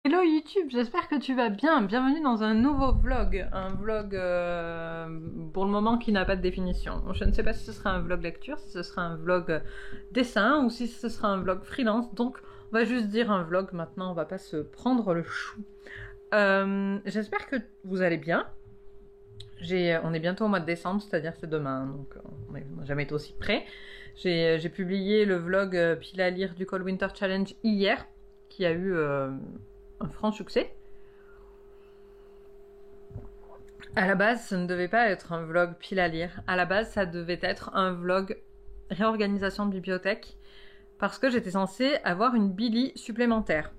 Hello YouTube, j'espère que tu vas bien. Bienvenue dans un nouveau vlog. Un vlog pour le moment qui n'a pas de définition. Je ne sais pas si ce sera un vlog lecture, si ce sera un vlog dessin ou si ce sera un vlog freelance. Donc on va juste dire un vlog maintenant, on va pas se prendre le chou. J'espère que vous allez bien. On est bientôt au mois de décembre, c'est-à-dire c'est demain, donc on n'a jamais été aussi près. J'ai publié le vlog pile à lire du Cold Winter Challenge hier, qui a eu un franc succès. À la base, ça ne devait pas être un vlog pile à lire. À la base, ça devait être un vlog réorganisation de bibliothèque, parce que j'étais censée avoir une Billy supplémentaire.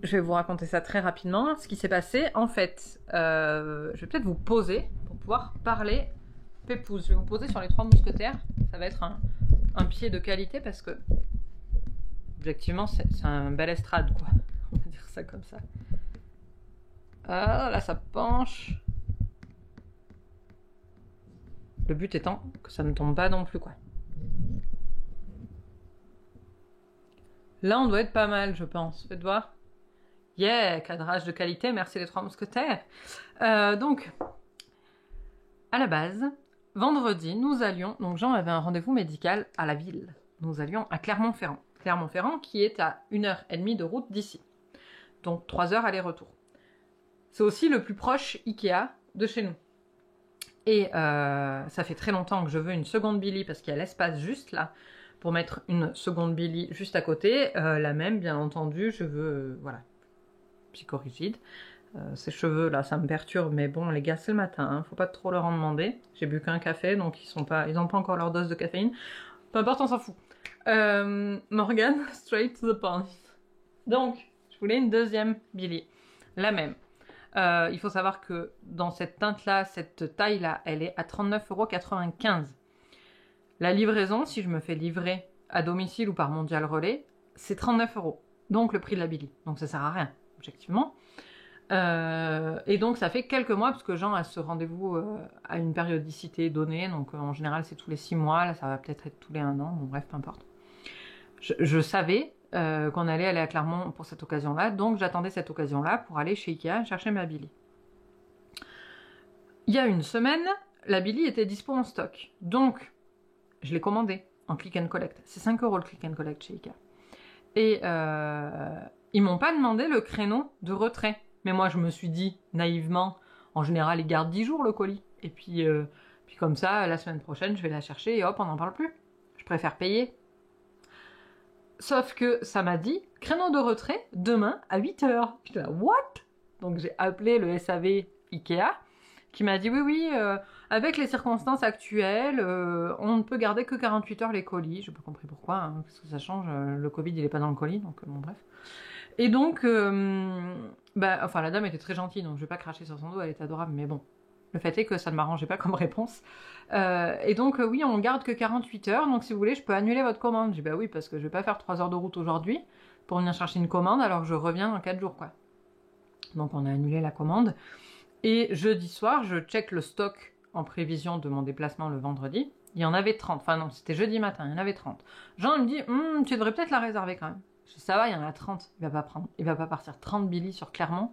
Je vais vous raconter ça très rapidement. Ce qui s'est passé, en fait, je vais peut-être vous poser pour pouvoir parler pépouze. Je vais vous poser sur les 3 mousquetaires. Ça va être un pied de qualité parce que, objectivement, c'est un bel estrade, quoi. On va dire ça comme ça. Ah, là, ça penche. Le but étant que ça ne tombe pas non plus, quoi. Là, on doit être pas mal, je pense. Faites voir. Yeah, cadrage de qualité, merci les 3 mousquetaires. Donc, à la base, vendredi, nous allions, donc Jean avait un rendez-vous médical à la ville. Nous allions à Clermont-Ferrand. Clermont-Ferrand qui est à 1h30 de route d'ici. Donc 3 heures aller-retour. C'est aussi le plus proche Ikea de chez nous. Et ça fait très longtemps que je veux une seconde Billy parce qu'il y a l'espace juste là pour mettre une seconde Billy juste à côté. La même, bien entendu, je veux, voilà, psychorigide. Ces cheveux là, ça me perturbe, mais bon, les gars, c'est le matin, hein, faut pas trop leur en demander. J'ai bu qu'un café, donc ils ont pas encore leur dose de caféine. Peu importe, on s'en fout. Morgane, straight to the point. Donc, je voulais une deuxième Billy, la même. Il faut savoir que dans cette teinte-là, cette taille-là, elle est à 39,95 €. La livraison, si je me fais livrer à domicile ou par Mondial Relais, c'est 39 €. Donc le prix de la Billy. Donc ça sert à rien, objectivement. Et donc ça fait quelques mois, parce que Jean a ce rendez-vous à une périodicité donnée, donc en général c'est tous les 6 mois, là ça va peut-être être tous les 1 an, bon bref, peu importe. Je savais qu'on allait aller à Clermont pour cette occasion-là, donc j'attendais cette occasion-là pour aller chez Ikea chercher ma Billy. Il y a une semaine, la Billy était dispo en stock, donc je l'ai commandée en click and collect. C'est 5 € le click and collect chez Ikea. Et ils m'ont pas demandé le créneau de retrait. Mais moi, je me suis dit, naïvement, en général, ils gardent 10 jours le colis. Et puis comme ça, la semaine prochaine, je vais la chercher et hop, on n'en parle plus. Je préfère payer. Sauf que ça m'a dit, créneau de retrait, demain à 8 h. J'étais là, what? Donc j'ai appelé le SAV Ikea, qui m'a dit, oui, avec les circonstances actuelles, on ne peut garder que 48 heures les colis. J'ai pas compris pourquoi, hein, parce que ça change. Le Covid, il est pas dans le colis, donc bon, bref. Et donc, enfin, la dame était très gentille, donc je vais pas cracher sur son dos, elle est adorable, mais bon. Le fait est que ça ne m'arrangeait pas comme réponse. Et donc, oui, on garde que 48 heures, donc si vous voulez, je peux annuler votre commande. J'ai dit, bah oui, parce que je vais pas faire 3 heures de route aujourd'hui pour venir chercher une commande, alors que je reviens dans 4 jours, quoi. Donc, on a annulé la commande. Et jeudi soir, je check le stock en prévision de mon déplacement le vendredi. Il y en avait 30. Enfin non, c'était jeudi matin, il y en avait 30. Jean me dit, tu devrais peut-être la réserver quand même. Je dis, ça va, il y en a 30. Il va pas partir 30 Billy sur Clermont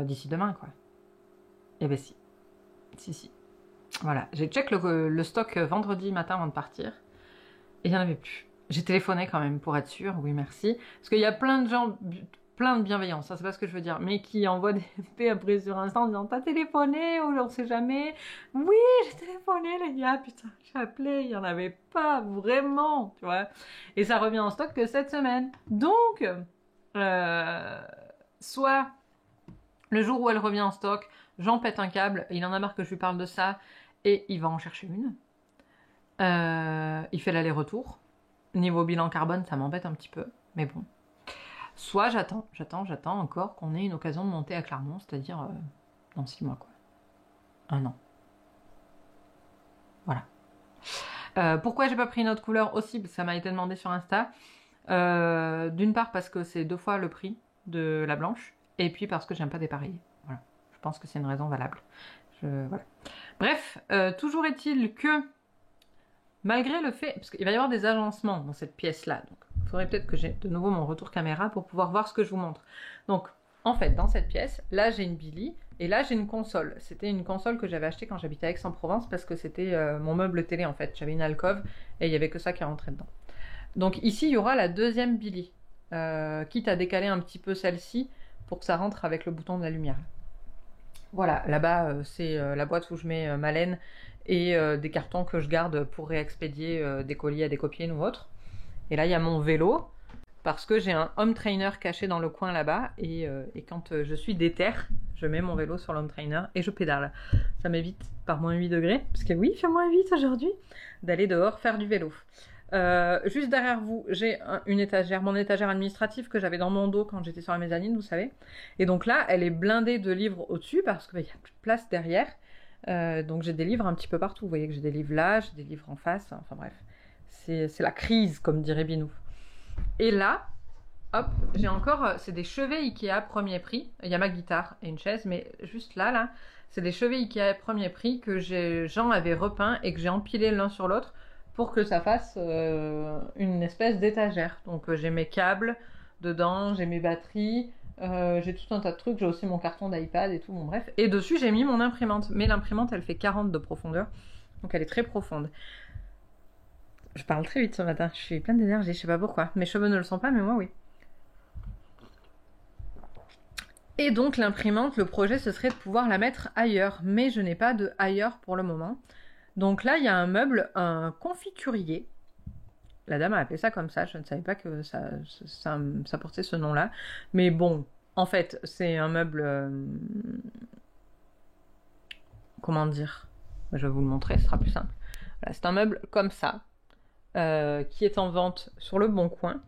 d'ici demain, quoi. Eh ben si. Si. Voilà, j'ai check le stock vendredi matin avant de partir. Et il n'y en avait plus. J'ai téléphoné quand même pour être sûre, oui merci. Parce qu'il y a plein de gens, plein de bienveillance, ça c'est pas ce que je veux dire, mais qui envoient des MP après sur Insta en disant t'as téléphoné ou on sait jamais. Oui, j'ai téléphoné les gars, putain, j'ai appelé, il y en avait pas, vraiment, tu vois. Et ça revient en stock que cette semaine. Donc, soit le jour où elle revient en stock, j'en pète un câble, il en a marre que je lui parle de ça, et il va en chercher une. Il fait l'aller-retour. Niveau bilan carbone, ça m'embête un petit peu, mais bon. Soit j'attends encore qu'on ait une occasion de monter à Clermont, c'est-à-dire dans 6 mois, quoi. 1 an. Voilà. Pourquoi j'ai pas pris une autre couleur aussi, parce que ça m'a été demandé sur Insta. D'une part parce que c'est 2 fois le prix de la blanche, et puis parce que j'aime pas dépareiller. Voilà. Je pense que c'est une raison valable. Voilà. Bref, toujours est-il que malgré le fait, parce qu'il va y avoir des agencements dans cette pièce-là, donc faudrait peut-être que j'ai de nouveau mon retour caméra pour pouvoir voir ce que je vous montre. Donc, en fait, dans cette pièce, là, j'ai une Billy et là, j'ai une console. C'était une console que j'avais achetée quand j'habitais à Aix-en-Provence parce que c'était mon meuble télé, en fait. J'avais une alcôve et il n'y avait que ça qui rentrait dedans. Donc ici, il y aura la deuxième Billy, quitte à décaler un petit peu celle-ci pour que ça rentre avec le bouton de la lumière. Voilà, là-bas, c'est la boîte où je mets ma laine et des cartons que je garde pour réexpédier des colis à des copines ou autres. Et là, il y a mon vélo, parce que j'ai un home trainer caché dans le coin là-bas, et quand je suis déter, je mets mon vélo sur l'home trainer et je pédale. Ça m'évite, par moins 8 degrés, parce que oui, il fait moins 8 aujourd'hui, d'aller dehors faire du vélo. Juste derrière vous, j'ai une étagère, mon étagère administrative que j'avais dans mon dos quand j'étais sur la mezzanine, vous savez. Et donc là, elle est blindée de livres au-dessus parce qu'il n'y a plus de place derrière. Donc j'ai des livres un petit peu partout. Vous voyez que j'ai des livres là, j'ai des livres en face. Enfin bref, c'est la crise, comme dirait Binou. Et là, hop, j'ai encore, c'est des chevets Ikea premier prix. Il y a ma guitare et une chaise, mais juste là, c'est des chevets Ikea premier prix que Jean avait repeint et que j'ai empilé l'un sur l'autre pour que ça fasse une espèce d'étagère. Donc j'ai mes câbles dedans, j'ai mes batteries, j'ai tout un tas de trucs, j'ai aussi mon carton d'iPad et tout, bon bref. Et dessus j'ai mis mon imprimante, mais l'imprimante elle fait 40 de profondeur, donc elle est très profonde. Je parle très vite ce matin, je suis pleine d'énergie, je sais pas pourquoi. Mes cheveux ne le sont pas, mais moi oui. Et donc l'imprimante, le projet ce serait de pouvoir la mettre ailleurs, mais je n'ai pas de ailleurs pour le moment. Donc là, il y a un meuble, un confiturier. La dame a appelé ça comme ça, je ne savais pas que ça portait ce nom-là. Mais bon, en fait, c'est un meuble... comment dire? Je vais vous le montrer, ce sera plus simple. Voilà, c'est un meuble comme ça, qui est en vente sur le Bon Coin.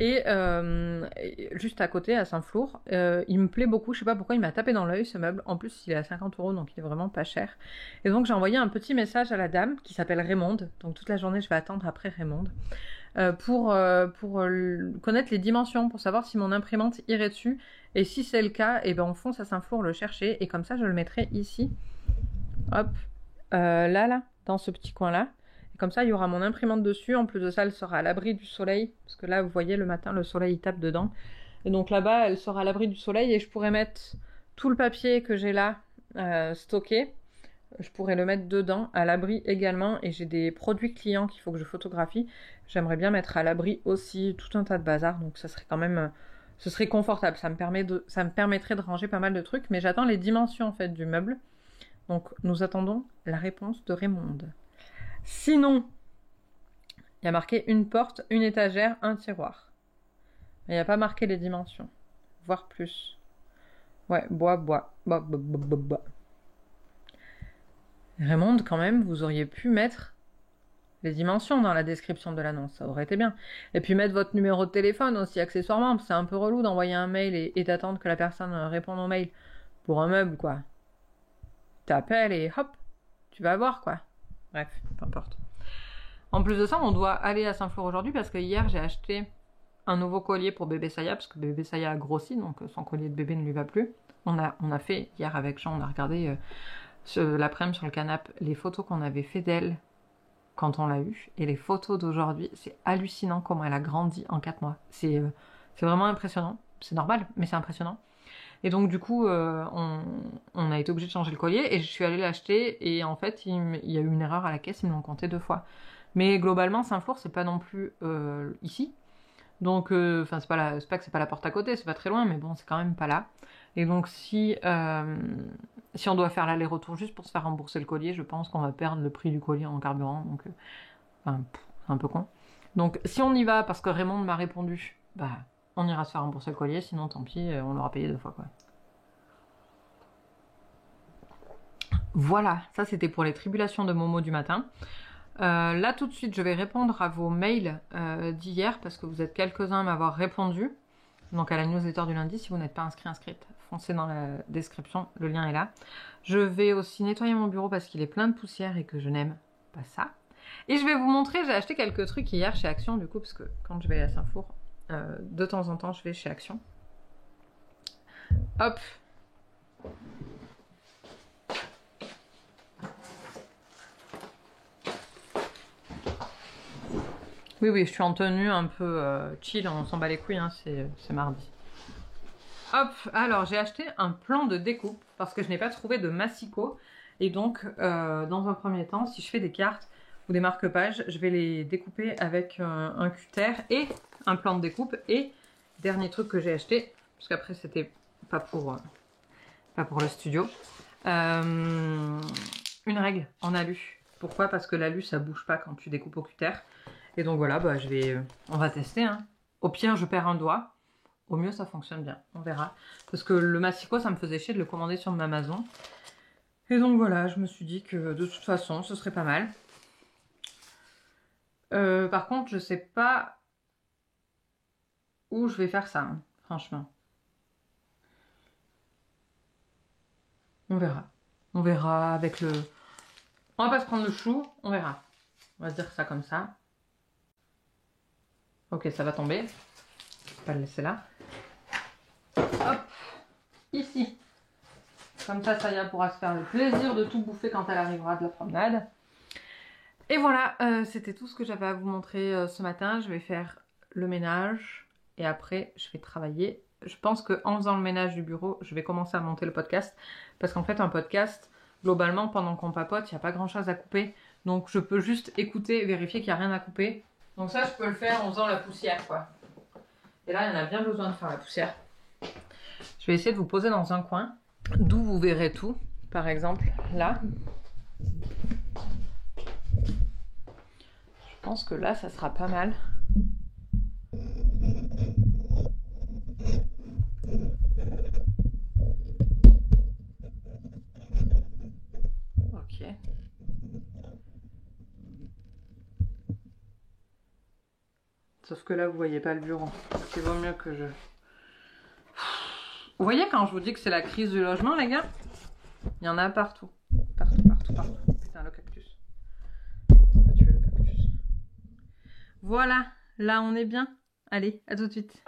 Et juste à côté, à Saint-Flour, il me plaît beaucoup, je sais pas pourquoi il m'a tapé dans l'œil ce meuble, en plus il est à 50 €, donc il est vraiment pas cher. Et donc j'ai envoyé un petit message à la dame qui s'appelle Raymonde, donc toute la journée je vais attendre après Raymonde, pour connaître les dimensions, pour savoir si mon imprimante irait dessus, et si c'est le cas, et ben on fonce à Saint-Flour le chercher, et comme ça je le mettrai ici, hop, là, dans ce petit coin-là. Comme ça, il y aura mon imprimante dessus. En plus de ça, elle sera à l'abri du soleil. Parce que là, vous voyez, le matin, le soleil il tape dedans. Et donc là-bas, elle sera à l'abri du soleil. Et je pourrais mettre tout le papier que j'ai là stocké. Je pourrais le mettre dedans, à l'abri également. Et j'ai des produits clients qu'il faut que je photographie. J'aimerais bien mettre à l'abri aussi tout un tas de bazar. Donc ça serait quand même... ce serait confortable. Ça me permettrait de ranger pas mal de trucs. Mais j'attends les dimensions en fait du meuble. Donc nous attendons la réponse de Raymonde. Sinon, il y a marqué une porte, une étagère, un tiroir. Il n'y a pas marqué les dimensions. Voire plus. Ouais, bois. Raymonde, quand même, vous auriez pu mettre les dimensions dans la description de l'annonce. Ça aurait été bien. Et puis mettre votre numéro de téléphone aussi, accessoirement. C'est un peu relou d'envoyer un mail et d'attendre que la personne réponde au mail. Pour un meuble, quoi. T'appelles et hop, tu vas voir, quoi. Bref, peu importe. En plus de ça, on doit aller à Saint-Flour aujourd'hui parce que hier, j'ai acheté un nouveau collier pour bébé Saya parce que bébé Saya a grossi, donc son collier de bébé ne lui va plus. On a fait, hier avec Jean, on a regardé l'après-midi sur le canapé les photos qu'on avait fait d'elle quand on l'a eue et les photos d'aujourd'hui. C'est hallucinant comment elle a grandi en 4 mois. C'est vraiment impressionnant. C'est normal, mais c'est impressionnant. Et donc du coup, on a été obligé de changer le collier et je suis allée l'acheter et en fait, il y a eu une erreur à la caisse, ils me l'ont compté 2 fois. Mais globalement, Saint-Flour, c'est pas non plus ici. Donc, enfin, c'est pas que c'est pas la porte à côté, c'est pas très loin, mais bon, c'est quand même pas là. Et donc, si on doit faire l'aller-retour juste pour se faire rembourser le collier, je pense qu'on va perdre le prix du collier en carburant. Donc, c'est un peu con. Donc, si on y va parce que Raymonde m'a répondu, bah, on ira se faire rembourser le collier, sinon tant pis, on l'aura payé 2 fois, quoi. Voilà, ça c'était pour les tribulations de Momo du matin. Là tout de suite je vais répondre à vos mails d'hier parce que vous êtes quelques-uns à m'avoir répondu. Donc à la newsletter du lundi, si vous n'êtes pas inscrite, foncez dans la description, le lien est là. Je vais aussi nettoyer mon bureau parce qu'il est plein de poussière et que je n'aime pas ça. Et je vais vous montrer, j'ai acheté quelques trucs hier chez Action du coup, parce que quand je vais à Saint-Flour, de temps en temps je vais chez Action. Hop! Oui, oui, je suis en tenue un peu chill, on s'en bat les couilles, hein, c'est mardi. Hop, alors j'ai acheté un plan de découpe parce que je n'ai pas trouvé de massicot. Et donc, dans un premier temps, si je fais des cartes ou des marque-pages, je vais les découper avec un cutter et un plan de découpe. Et dernier truc que j'ai acheté, parce qu'après c'était pas pour le studio, une règle en alu. Pourquoi? Parce que l'alu ça bouge pas quand tu découpes au cutter. Et donc voilà, bah, on va tester. Hein. Au pire, je perds un doigt. Au mieux, ça fonctionne bien. On verra. Parce que le massicot, ça me faisait chier de le commander sur Amazon. Et donc voilà, je me suis dit que de toute façon, ce serait pas mal. Par contre, je sais pas où je vais faire ça, hein, franchement. On verra. On verra avec le... On va pas se prendre le chou, on verra. On va se dire ça comme ça. Ok, ça va tomber. Je vais pas le laisser là. Hop, ici. Comme ça, Saya pourra se faire le plaisir de tout bouffer quand elle arrivera de la promenade. Et voilà, c'était tout ce que j'avais à vous montrer ce matin. Je vais faire le ménage et après, je vais travailler. Je pense qu'en faisant le ménage du bureau, je vais commencer à monter le podcast. Parce qu'en fait, un podcast, globalement, pendant qu'on papote, il n'y a pas grand-chose à couper. Donc, je peux juste écouter et vérifier qu'il n'y a rien à couper. Donc ça, je peux le faire en faisant la poussière, quoi. Et là, il y en a bien besoin de faire la poussière. Je vais essayer de vous poser dans un coin, d'où vous verrez tout. Par exemple, là. Je pense que là, ça sera pas mal. Ok. Sauf que là, vous voyez pas le bureau. Il vaut mieux que je... Vous voyez quand je vous dis que c'est la crise du logement, les gars? Il y en a partout. Partout, partout, partout. Putain, le cactus. On va tuer le cactus. Voilà, là on est bien. Allez, à tout de suite.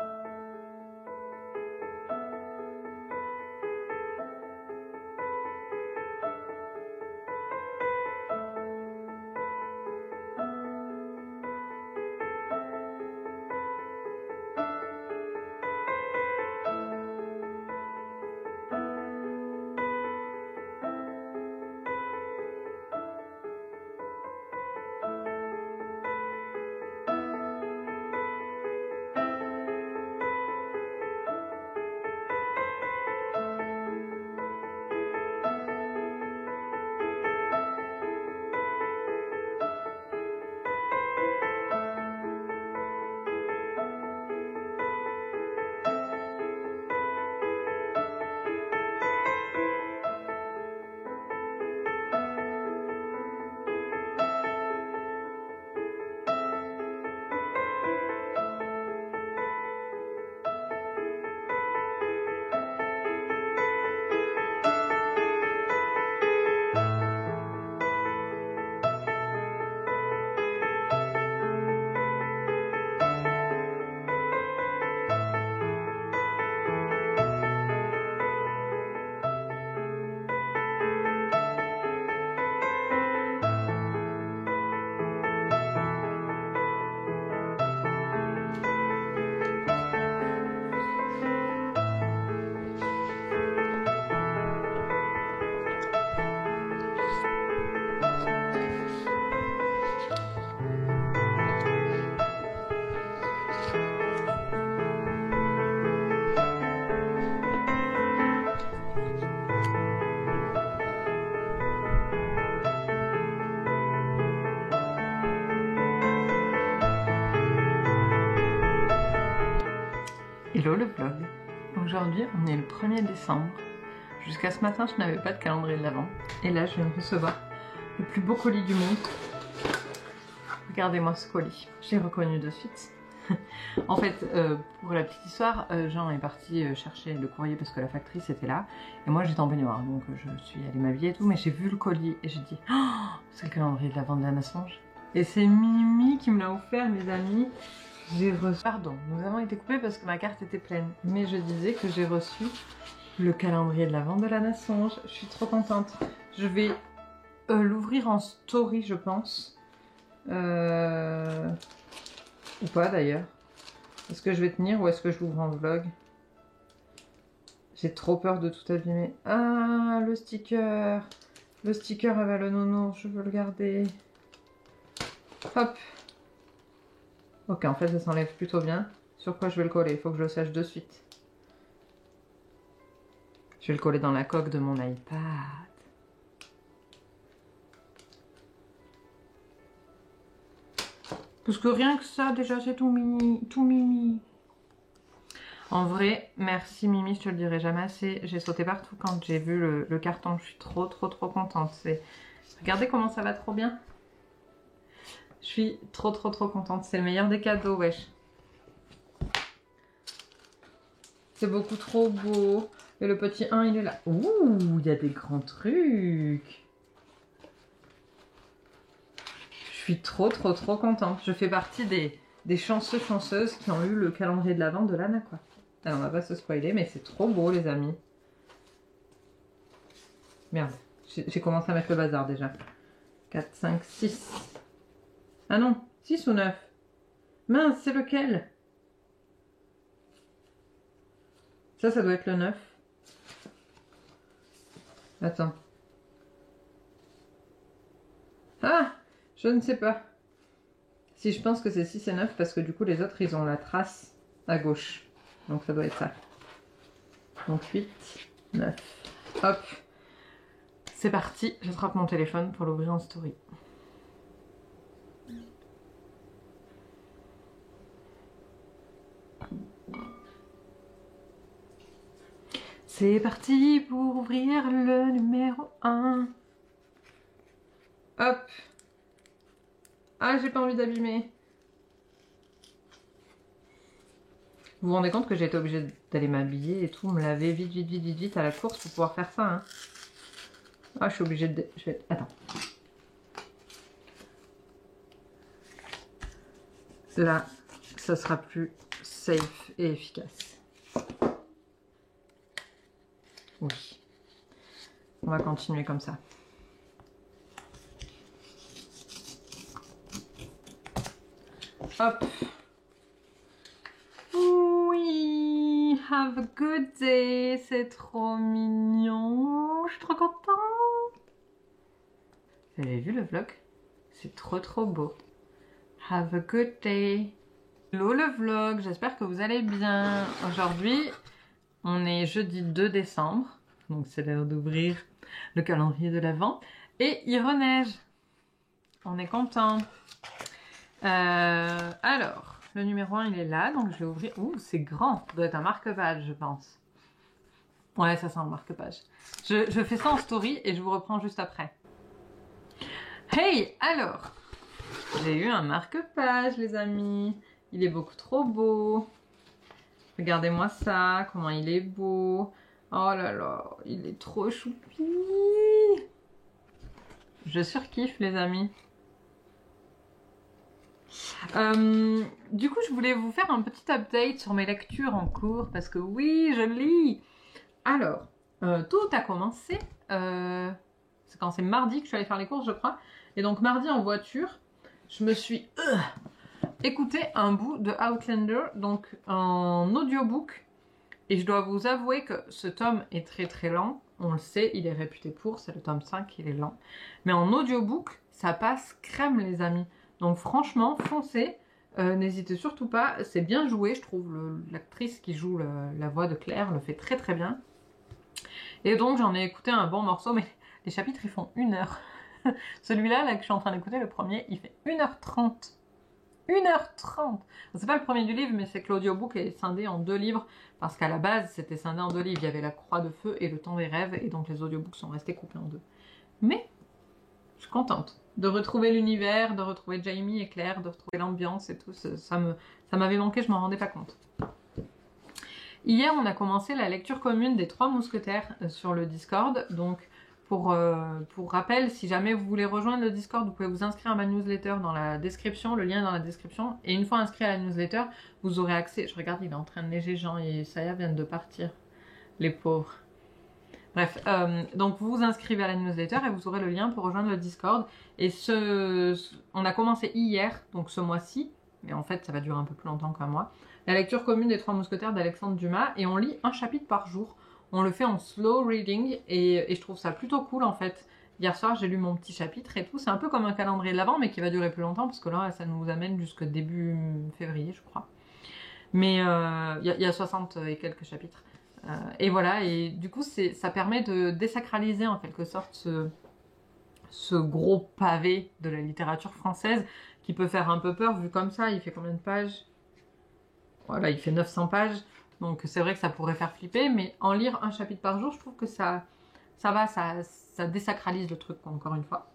Hello le vlog. Aujourd'hui on est le 1er décembre. Jusqu'à ce matin je n'avais pas de calendrier de l'Avent. Et là je viens de recevoir le plus beau colis du monde. Regardez-moi ce colis. J'ai reconnu de suite. En fait, pour la petite histoire, Jean est parti chercher le courrier parce que la factrice était là. Et moi j'étais en baignoire, donc je suis allée m'habiller et tout. Mais j'ai vu le colis et j'ai dit oh, c'est le calendrier de l'Avent de Lana Songe. Et c'est Mimi qui me l'a offert, mes amis. J'ai reçu... Pardon, nous avons été coupés parce que ma carte était pleine. Mais je disais que j'ai reçu le calendrier de l'Avent de Lana Songe. Je suis trop contente. Je vais l'ouvrir en story, je pense. Ou pas d'ailleurs. Est-ce que je vais tenir ou est-ce que je l'ouvre en vlog? J'ai trop peur de tout abîmer. Ah, le sticker. Le sticker avec le nounours, je veux le garder. Hop. Ok, en fait, ça s'enlève plutôt bien. Sur quoi je vais le coller? Il faut que je le sache de suite. Je vais le coller dans la coque de mon iPad. Parce que rien que ça, déjà, c'est tout mini. Tout mimi. En vrai, merci Mimi, je te le dirai jamais assez. J'ai sauté partout quand j'ai vu le carton. Je suis trop contente. Regardez comment ça va trop bien. Je suis trop contente. C'est le meilleur des cadeaux, wesh. C'est beaucoup trop beau. Et le petit 1, il est là. Ouh, il y a des grands trucs. Je suis trop contente. Je fais partie des chanceuses qui ont eu le calendrier de l'Avent de Lana, quoi. Alors, on va pas se spoiler, mais c'est trop beau, les amis. Merde, j'ai commencé à mettre le bazar, déjà. 4, 5, 6. Ah non, 6 ou 9? Mince, c'est lequel? Ça doit être le 9. Attends. Ah, je ne sais pas. Si, je pense que c'est 6 et 9 parce que du coup, les autres, ils ont la trace à gauche. Donc ça doit être ça. Donc 8, 9. Hop. C'est parti. J'attrape mon téléphone pour l'ouvrir en story. C'est parti pour ouvrir le numéro 1. Hop. Ah, j'ai pas envie d'abîmer. Vous vous rendez compte que j'ai été obligée d'aller m'habiller et tout, me laver vite à la course pour pouvoir faire ça, hein. Ah, je suis obligée de... Attends. Là, ça sera plus safe et efficace. Oui. On va continuer comme ça. Hop. Oui, have a good day. C'est trop mignon. Je suis trop contente. Vous avez vu le vlog? C'est trop beau. Have a good day. Hello le vlog, j'espère que vous allez bien. Aujourd'hui, on est jeudi 2 décembre. Donc c'est l'heure d'ouvrir le calendrier de l'Avent. Et il reneige. On est content. Alors, le numéro 1 il est là, donc je vais ouvrir. Ouh, c'est grand. Ça doit être un marque-page, je pense. Ouais, ça sent le marque-page. Je fais ça en story et je vous reprends juste après. Hey, alors, j'ai eu un marque-page, les amis. Il est beaucoup trop beau. Regardez-moi ça, comment il est beau. Oh là là, il est trop choupi. Je surkiffe, les amis. Du coup, je voulais vous faire un petit update sur mes lectures en cours parce que oui, je lis. Alors, tout a commencé. C'est quand c'est mardi que je suis allée faire les courses, je crois. Et donc, mardi en voiture, je me suis écouté un bout de Outlander, donc en audiobook. Et je dois vous avouer que ce tome est très lent. On le sait, il est réputé pour, c'est le tome 5, il est lent. Mais en audiobook, ça passe crème, les amis. Donc franchement, foncez, n'hésitez surtout pas, c'est bien joué, je trouve. L'actrice qui joue la voix de Claire le fait très bien. Et donc j'en ai écouté un bon morceau, mais les chapitres ils font 1 heure. Celui-là, là, que je suis en train d'écouter, le premier, il fait 1h30. 1h30. C'est pas le premier du livre, mais c'est que l'audiobook est scindé en 2 livres, parce qu'à la base, c'était scindé en 2 livres. Il y avait La Croix de Feu et Le Temps des Rêves, et donc les audiobooks sont restés coupés en 2. Mais, je suis contente de retrouver l'univers, de retrouver Jamie et Claire, de retrouver l'ambiance et tout. Ça m'avait manqué, je m'en rendais pas compte. Hier, on a commencé la lecture commune des 3 mousquetaires sur le Discord, donc pour rappel, si jamais vous voulez rejoindre le Discord, vous pouvez vous inscrire à ma newsletter dans la description, le lien est dans la description. Et une fois inscrit à la newsletter, vous aurez accès... Je regarde, il est en train de neiger, Jean et Saya viennent de partir. Les pauvres. Bref, donc vous vous inscrivez à la newsletter et vous aurez le lien pour rejoindre le Discord. Et on a commencé hier, donc ce mois-ci, mais en fait ça va durer un peu plus longtemps qu'un mois. La lecture commune des Trois Mousquetaires d'Alexandre Dumas, et on lit un chapitre par jour. On le fait en slow reading, et je trouve ça plutôt cool en fait. Hier soir j'ai lu mon petit chapitre et tout, c'est un peu comme un calendrier de l'Avent, mais qui va durer plus longtemps, parce que là ça nous amène jusqu'au début février je crois. Mais il y a 60 et quelques chapitres. Et voilà, et du coup ça permet de désacraliser en quelque sorte ce gros pavé de la littérature française qui peut faire un peu peur vu comme ça. Il fait combien de pages? Voilà, il fait 900 pages, donc c'est vrai que ça pourrait faire flipper, mais en lire un chapitre par jour, je trouve que ça va, ça désacralise le truc, encore une fois.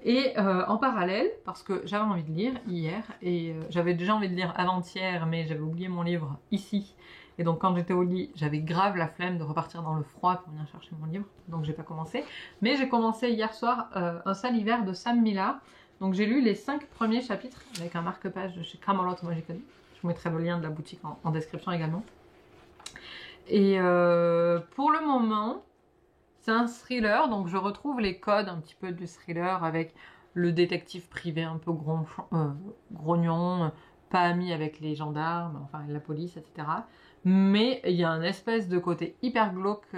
Et en parallèle, parce que j'avais envie de lire hier, et j'avais déjà envie de lire avant-hier, mais j'avais oublié mon livre ici, et donc quand j'étais au lit, j'avais grave la flemme de repartir dans le froid pour venir chercher mon livre, donc j'ai pas commencé. Mais j'ai commencé hier soir Un salivaire de Sam Millar, donc j'ai lu les 5 premiers chapitres avec un marque-page de chez Camelot Magically. Je vous mettrai le lien de la boutique en description également. Et pour le moment, c'est un thriller, donc je retrouve les codes un petit peu du thriller avec le détective privé un peu grognon, pas ami avec les gendarmes, enfin la police, etc. Mais il y a un espèce de côté hyper glauque,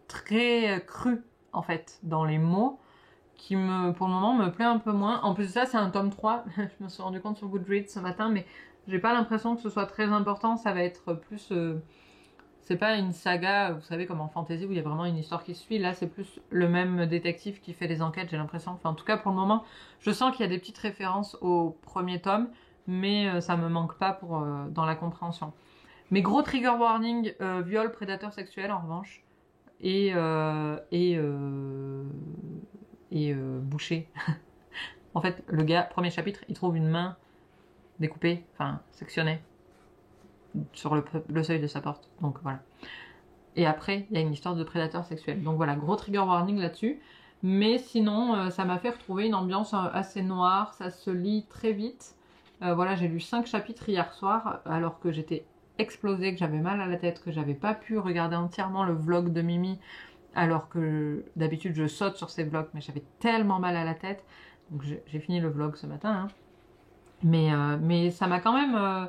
très cru en fait, dans les mots, qui pour le moment me plaît un peu moins. En plus de ça, c'est un tome 3, je me suis rendu compte sur Goodreads ce matin, mais j'ai pas l'impression que ce soit très important, ça va être plus... c'est pas une saga, vous savez, comme en fantasy, où il y a vraiment une histoire qui se suit. Là, c'est plus le même détective qui fait les enquêtes, j'ai l'impression. Enfin, en tout cas, pour le moment, je sens qu'il y a des petites références au premier tome, mais ça me manque pas dans la compréhension. Mais gros trigger warning, viol, prédateur sexuel, en revanche. Et boucher. En fait, le gars, premier chapitre, il trouve une main découpée, enfin, sectionnée, sur le seuil de sa porte. Donc voilà. Et après, il y a une histoire de prédateur sexuel. Donc voilà, gros trigger warning là-dessus. Mais sinon, ça m'a fait retrouver une ambiance assez noire. Ça se lit très vite. Voilà, j'ai lu 5 chapitres hier soir, alors que j'étais explosée, que j'avais mal à la tête, que j'avais pas pu regarder entièrement le vlog de Mimi, alors que d'habitude je saute sur ces vlogs, mais j'avais tellement mal à la tête. Donc j'ai fini le vlog ce matin. Hein. Mais ça m'a quand même...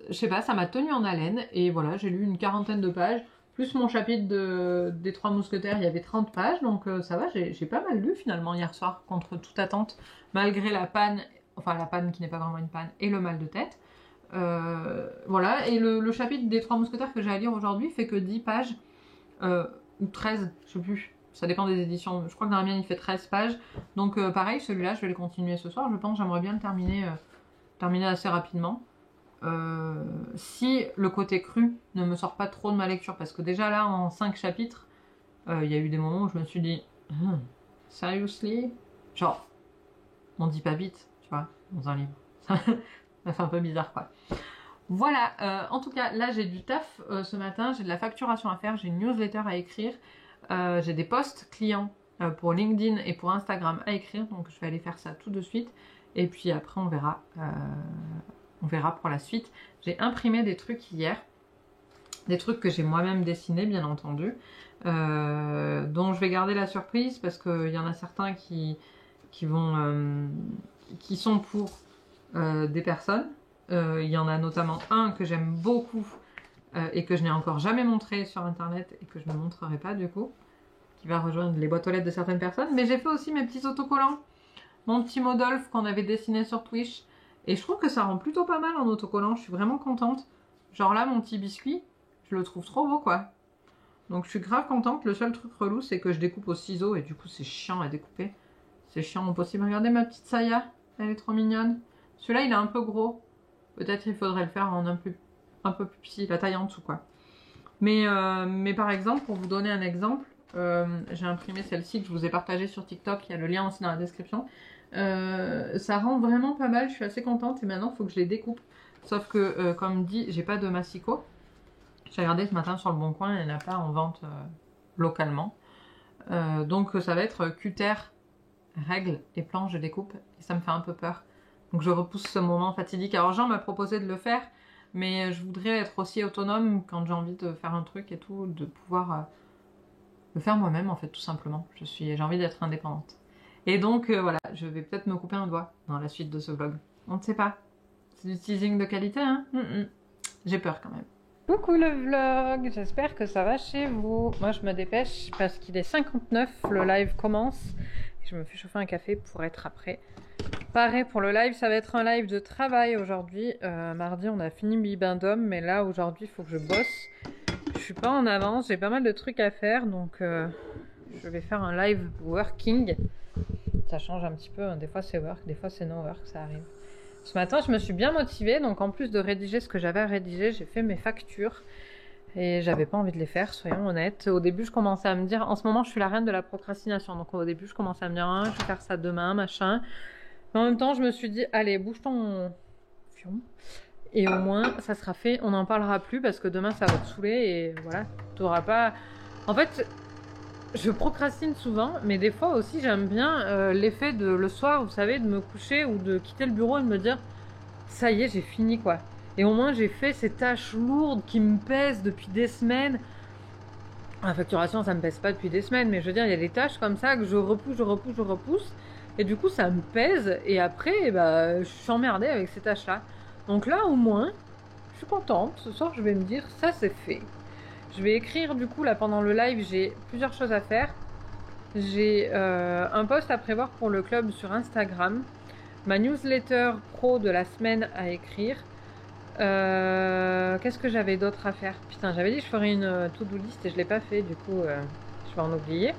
je sais pas, ça m'a tenu en haleine, et voilà, j'ai lu une 40aine de pages, plus mon chapitre des Trois Mousquetaires, il y avait 30 pages, donc ça va, j'ai pas mal lu finalement hier soir, contre toute attente, malgré la panne, enfin la panne qui n'est pas vraiment une panne, et le mal de tête. Voilà, et le chapitre des Trois Mousquetaires que j'ai à lire aujourd'hui fait que 10 pages, ou 13, je sais plus, ça dépend des éditions, je crois que dans la mienne il fait 13 pages, donc pareil, celui-là je vais le continuer ce soir, je pense, j'aimerais bien le terminer assez rapidement. Si le côté cru ne me sort pas trop de ma lecture, parce que déjà là en 5 chapitres, il y a eu des moments où je me suis dit seriously, genre on dit pas vite, tu vois, dans un livre. Ça fait un peu bizarre quoi. Voilà, en tout cas là j'ai du taf ce matin, j'ai de la facturation à faire, j'ai une newsletter à écrire, j'ai des posts clients pour LinkedIn et pour Instagram à écrire, donc je vais aller faire ça tout de suite, et puis après on verra pour la suite. J'ai imprimé des trucs hier, des trucs que j'ai moi-même dessinés bien entendu, dont je vais garder la surprise parce qu'il y en a certains qui sont pour des personnes. Il y en a notamment un que j'aime beaucoup et que je n'ai encore jamais montré sur internet et que je ne montrerai pas du coup, qui va rejoindre les boîtes aux lettres de certaines personnes. Mais j'ai fait aussi mes petits autocollants, mon petit Modolph qu'on avait dessiné sur Twitch. Et je trouve que ça rend plutôt pas mal en autocollant, je suis vraiment contente. Genre là, mon petit biscuit, je le trouve trop beau quoi. Donc je suis grave contente, le seul truc relou c'est que je découpe au ciseau et du coup c'est chiant à découper. C'est chiant au possible. Regardez ma petite Saya, elle est trop mignonne. Celui-là il est un peu gros, peut-être il faudrait le faire en un peu plus petit, la taille en dessous quoi. Mais par exemple, pour vous donner un exemple, j'ai imprimé celle-ci que je vous ai partagée sur TikTok, il y a le lien aussi dans la description. Ça rend vraiment pas mal, je suis assez contente et maintenant il faut que je les découpe. Sauf que, comme dit, j'ai pas de massicot. J'ai regardé ce matin sur le Bon Coin, il n'y en a pas en vente localement. Donc ça va être cutter, règle et planche de découpe et ça me fait un peu peur. Donc je repousse ce moment fatidique. Alors Jean m'a proposé de le faire, mais je voudrais être aussi autonome quand j'ai envie de faire un truc et tout, de pouvoir le faire moi-même en fait tout simplement. J'ai envie d'être indépendante. Et donc voilà, je vais peut-être me couper un doigt dans la suite de ce vlog. On ne sait pas. C'est du teasing de qualité, hein. J'ai peur quand même. Coucou le vlog, j'espère que ça va chez vous. Moi je me dépêche parce qu'il est 59, le live commence. Je me fais chauffer un café pour être après. Pareil pour le live, ça va être un live de travail aujourd'hui. Mardi on a fini Bibendum, mais là aujourd'hui il faut que je bosse. Je suis pas en avance, j'ai pas mal de trucs à faire, donc je vais faire un live working. Ça change un petit peu, hein. Des fois c'est work, des fois c'est no work, ça arrive. Ce matin, je me suis bien motivée, donc en plus de rédiger ce que j'avais à rédiger, j'ai fait mes factures. Et j'avais pas envie de les faire, soyons honnêtes. Au début, je commençais à me dire, en ce moment, je suis la reine de la procrastination. Donc au début, je commençais à me dire, ah, je vais faire ça demain, machin. Mais en même temps, je me suis dit, allez, bouge ton fion. Et au moins, ça sera fait, on n'en parlera plus parce que demain, ça va te saouler et voilà, t'auras pas... En fait, je procrastine souvent, mais des fois aussi j'aime bien l'effet de le soir, vous savez, de me coucher ou de quitter le bureau et de me dire ça y est, j'ai fini quoi. Et au moins j'ai fait ces tâches lourdes qui me pèsent depuis des semaines. La facturation ça me pèse pas depuis des semaines, mais je veux dire il y a des tâches comme ça que je repousse. Et du coup ça me pèse et après bah, je suis emmerdée avec ces tâches là. Donc là au moins je suis contente, ce soir je vais me dire ça c'est fait. Je vais écrire du coup là pendant le live, j'ai plusieurs choses à faire. J'ai un post à prévoir pour le club sur Instagram, ma newsletter pro de la semaine à écrire. Qu'est-ce que j'avais d'autre à faire? Putain, j'avais dit que je ferais une to-do list et je l'ai pas fait, du coup je vais en oublier.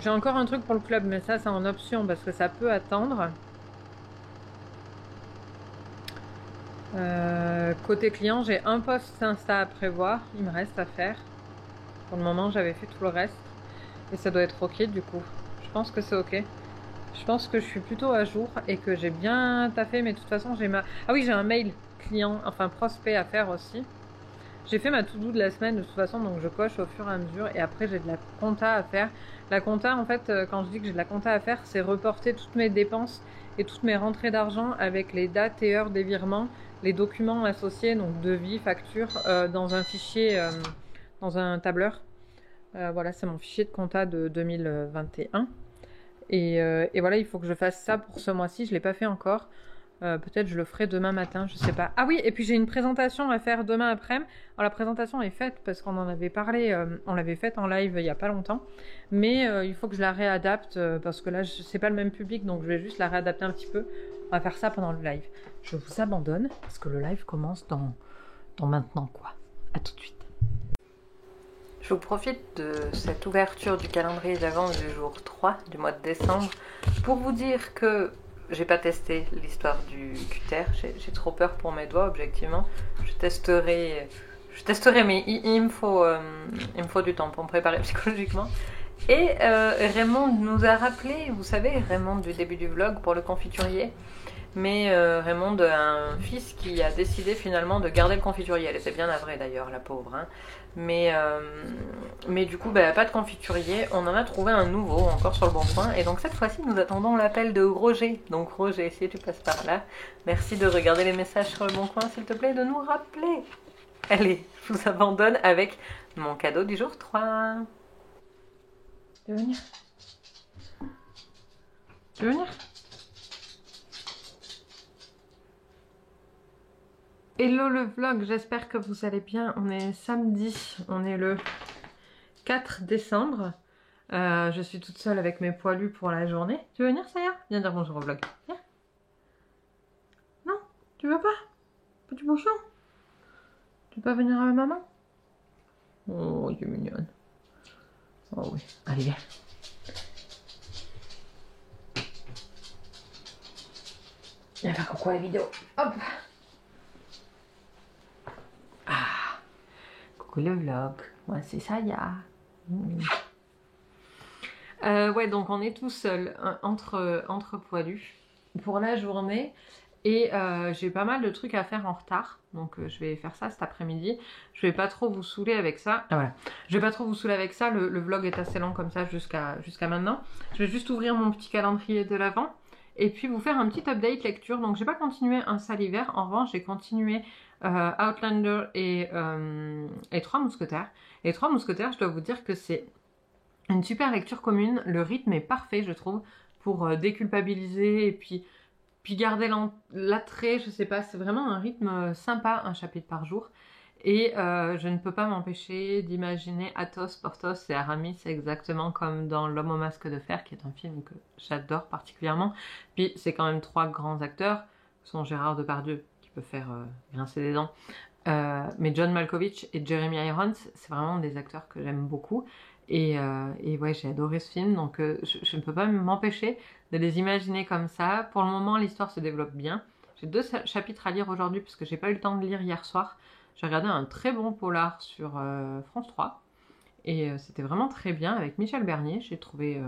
J'ai encore un truc pour le club, mais ça c'est en option parce que ça peut attendre. Côté client, j'ai un post Insta à prévoir, il me reste à faire. Pour le moment, j'avais fait tout le reste et ça doit être ok du coup. Je pense que c'est ok. Je pense que je suis plutôt à jour et que j'ai bien taffé, mais de toute façon, j'ai ma... Ah oui, j'ai un mail client, enfin prospect à faire aussi. J'ai fait ma to-do de la semaine de toute façon, donc je coche au fur et à mesure et après j'ai de la compta à faire. La compta, en fait, quand je dis que j'ai de la compta à faire, c'est reporter toutes mes dépenses et toutes mes rentrées d'argent avec les dates et heures des virements, les documents associés, donc devis, facture, dans un fichier, dans un tableur. Voilà, c'est mon fichier de compta de 2021. Et voilà, il faut que je fasse ça pour ce mois-ci. Je ne l'ai pas fait encore. Peut-être je le ferai demain matin, je sais pas. Ah oui, et puis j'ai une présentation à faire demain après-midi. Alors la présentation est faite parce qu'on en avait parlé, on l'avait faite en live il y a pas longtemps. Mais il faut que je la réadapte parce que là, c'est pas le même public, donc je vais juste la réadapter un petit peu. On va faire ça pendant le live. Je vous abandonne parce que le live commence dans maintenant quoi. À tout de suite. Je vous profite de cette ouverture du calendrier d'avant du jour 3 du mois de décembre pour vous dire que j'ai pas testé l'histoire du cutter, j'ai trop peur pour mes doigts objectivement. Je testerai mais il me faut du temps pour me préparer psychologiquement. Et Raymond nous a rappelé, vous savez, Raymond du début du vlog pour le confiturier. Mais Raymond a un fils qui a décidé finalement de garder le confiturier. Elle était bien navrée d'ailleurs, la pauvre. Hein. Mais du coup, bah, pas de confiturier. On en a trouvé un nouveau, encore sur le Bon Coin. Et donc cette fois-ci, nous attendons l'appel de Roger. Donc Roger, si tu passes par là, merci de regarder les messages sur le Bon Coin, s'il te plaît, de nous rappeler. Allez, je vous abandonne avec mon cadeau du jour 3. Tu veux venir? Tu veux venir? Hello le vlog, j'espère que vous allez bien. On est samedi, on est le 4 décembre. Je suis toute seule avec mes poilus pour la journée. Tu veux venir, Saya? Viens dire bonjour au vlog. Viens. Non, tu veux pas? Petit bouchon? Tu veux pas venir avec maman? Oh, tu es mignonne. Oh oui, allez viens. Viens faire coucou à la vidéo. Hop. Coucou le vlog, moi c'est Saya. Ouais, donc on est tout seul entre poilus pour la journée et j'ai pas mal de trucs à faire en retard, donc je vais faire ça cet après-midi. Je vais pas trop vous saouler avec ça. Ah, voilà. Je vais pas trop vous saouler avec ça, le vlog est assez long comme ça jusqu'à maintenant. Je vais juste ouvrir mon petit calendrier de l'Avent et puis vous faire un petit update lecture. Donc j'ai pas continué Un Salivaire, en revanche j'ai continué Outlander et Trois Mousquetaires. Et Trois Mousquetaires, je dois vous dire que c'est une super lecture commune. Le rythme est parfait, je trouve. pour déculpabiliser et puis garder l'attrait, je sais pas, c'est vraiment un rythme sympa, un chapitre par jour. Et je ne peux pas m'empêcher d'imaginer Athos, Porthos et Aramis exactement comme dans L'Homme au masque de fer, qui est un film que j'adore particulièrement. Puis c'est quand même 3 grands acteurs, qui sont Gérard Depardieu, qui peut faire grincer des dents, mais John Malkovich et Jeremy Irons, c'est vraiment des acteurs que j'aime beaucoup. Et ouais, j'ai adoré ce film, donc je ne peux pas m'empêcher de les imaginer comme ça. Pour le moment, l'histoire se développe bien. J'ai 2 chapitres à lire aujourd'hui, parce que j'ai pas eu le temps de lire hier soir. J'ai regardé un très bon polar sur France 3, et c'était vraiment très bien, avec Michel Bernier. J'ai trouvé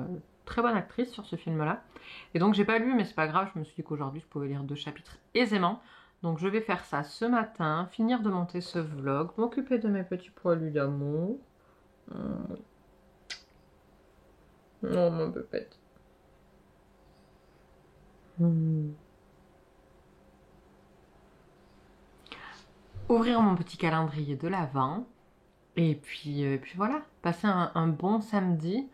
très bonne actrice sur ce film-là. Et donc j'ai pas lu, mais c'est pas grave, je me suis dit qu'aujourd'hui je pouvais lire 2 chapitres aisément. Donc je vais faire ça ce matin, finir de monter ce vlog, m'occuper de mes petits poilus d'amour. Non, mon pépette. Ouvrir mon petit calendrier de l'Avent. Et puis voilà, passer un bon samedi.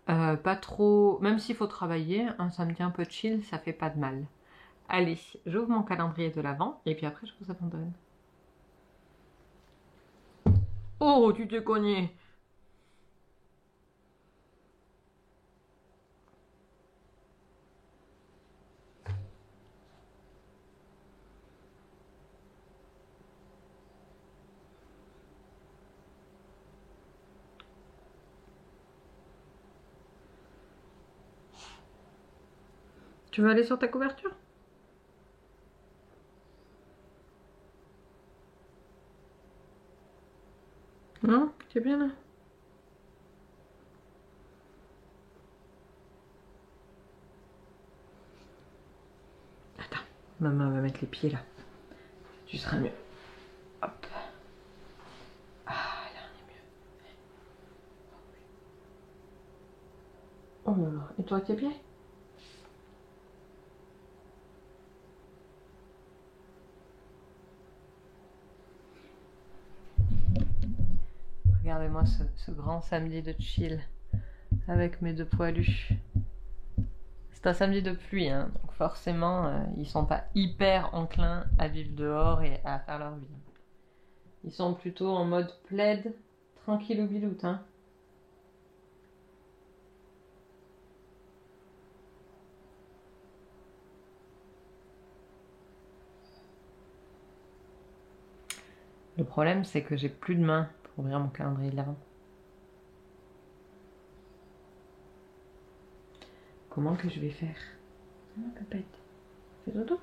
Pas trop... Même s'il faut travailler, un samedi un peu chill, ça fait pas de mal. Allez, j'ouvre mon calendrier de l'Avent et puis après je vous abandonne. Oh, tu t'es cogné! Tu veux aller sur ta couverture? Non? Tu es bien là? Attends, maman va mettre les pieds là. Tu seras mieux. Hop. Ah, là on est mieux. Oh là là, et toi tes pieds? Regardez-moi ce grand samedi de chill avec mes 2 poilus. C'est un samedi de pluie, hein, donc forcément, ils sont pas hyper enclins à vivre dehors et à faire leur vie. Ils sont plutôt en mode plaid, tranquille ou biloute, hein. Le problème, c'est que j'ai plus de main pour ouvrir mon calendrier de l'Avent. Comment que je vais faire? Ma pépette, fais dodo.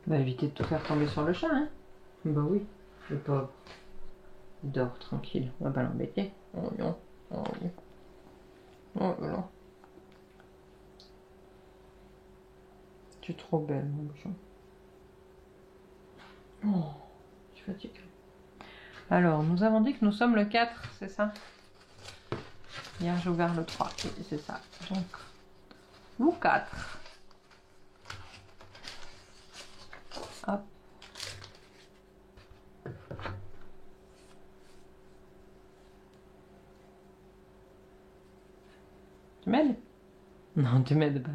Va éviter de tout faire tomber sur le chat, hein. Bah oui, le pauvre. Il dort tranquille, on va pas l'embêter. Oh non, oh oui. Oh là là. Tu es trop belle, mon bouchon. Oh, je suis fatiguée. Alors, nous avons dit que nous sommes le 4, c'est ça? Hier, j'ai ouvert le 3, oui, c'est ça. Donc, le 4. Hop. Tu m'aides? Non, tu m'aides pas.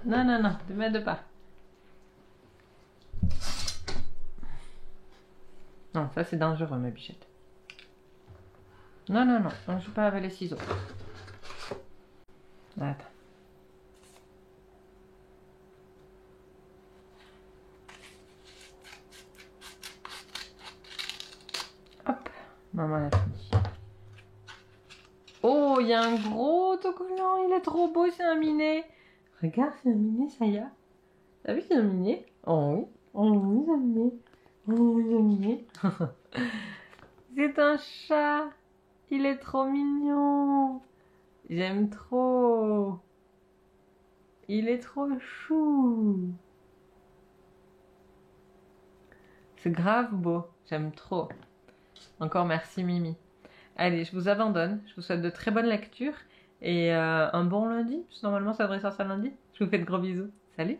Non, non, non, tu m'aides pas. Non, ça c'est dangereux, ma bichette. Non, non, non, on ne joue pas avec les ciseaux. Attends. Hop, maman a fini. Oh, il y a un gros autocollant, il est trop beau, c'est un minet. Regarde, c'est un minet, ça y est. T'as vu, c'est un minet? Oh oui, c'est un minet. Oh, c'est un minet. C'est un chat. Il est trop mignon. J'aime trop. Il est trop chou. C'est grave beau. J'aime trop. Encore merci Mimi. Allez, je vous abandonne. Je vous souhaite de très bonnes lectures. Et un bon lundi. Parce que normalement ça devrait sortir lundi. Je vous fais de gros bisous. Salut.